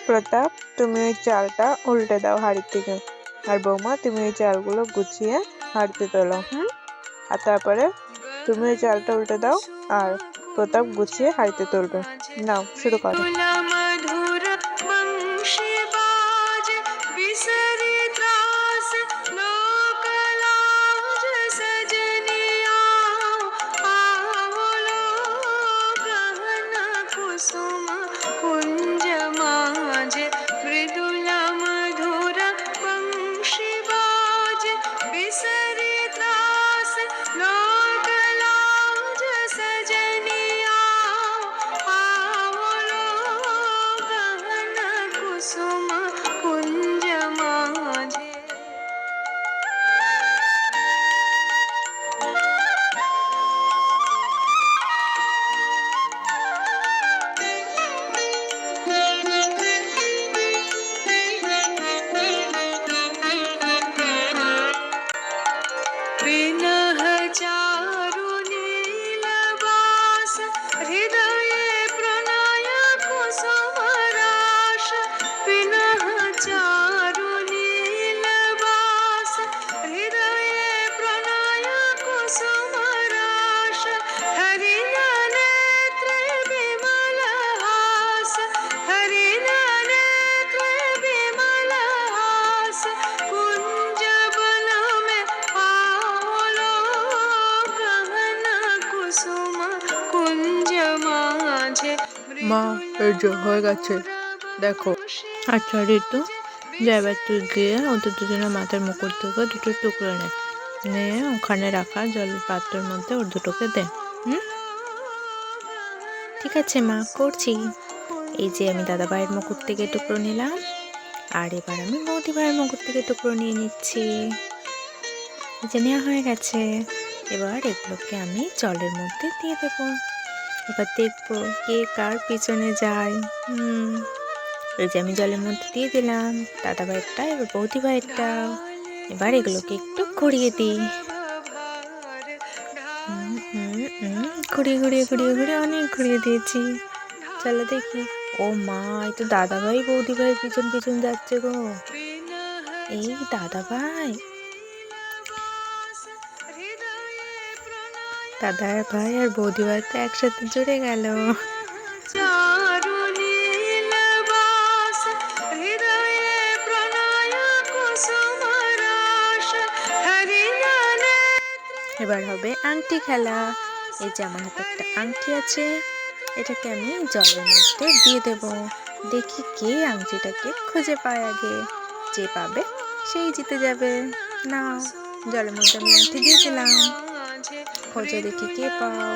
প্রতাপ, তুমি ওই চালটা উল্টে দাও হাঁড়ির থেকে। আর বৌমা, তুমি ওই চালগুলো গুছিয়ে হাঁড়িতে তোলো। আর তারপরে তুমি ওই চালটা উল্টে দাও আর প্রতাপ গুছিয়ে হাঁড়িতে তুলবে। নাও, শুরু করো। মা, এই যে হয়ে গেছে, দেখো। আচ্ছা ঋতু, এবার তুই গিয়ে ওদের দুজনের মাথার মুকুট থেকে দুটো টুকরো নিয়ে ওখানে রাখা জলের পাত্রের মধ্যে ওর দুটোকে দে। ঠিক আছে মা, করছি। এই যে আমি দাদা ভাইয়ের মুকুট থেকে টুকরো নিলাম, আর এবার আমি বৌদি ভাইয়ের মুকুট থেকে টুকরো নিয়ে নিচ্ছি। এই যে নেওয়া হয়ে গেছে। এবার এগুলোকে আমি জলের মধ্যে দিয়ে দেবো। এবার দেখবো কে কার পিছনে যায়। এই যে আমি জলের মধ্যে দিয়ে দিলাম দাদা ভাইয়েরটা, এবার বৌদি ভাইয়েরটা। এবার এগুলোকে একটু ঘুরিয়ে দিই। ঘুরিয়ে ঘুরিয়ে ঘুরিয়ে ঘুরিয়ে অনেক ঘুরিয়ে দিয়েছি। চলো দেখি। ও মা, এই তো দাদা ভাই বৌদি ভাইয়ের পিছন পিছন যাচ্ছে গো। এই দাদা ভাই আর বৌদি ভাই তো একসাথে জুড়ে গেল। এবার হবে আংটি খেলা। এই যে আমার হাতে একটা আংটি আছে, এটাকে আমি জলের মধ্যে দিয়ে দেব। দেখি কে আংটিটাকে খুঁজে পায় আগে। যে পাবে সেই জিতে যাবে। না, জলের মধ্যে আমি আংটি দিয়েছিলাম, খোঁজো দেখি কে পাও।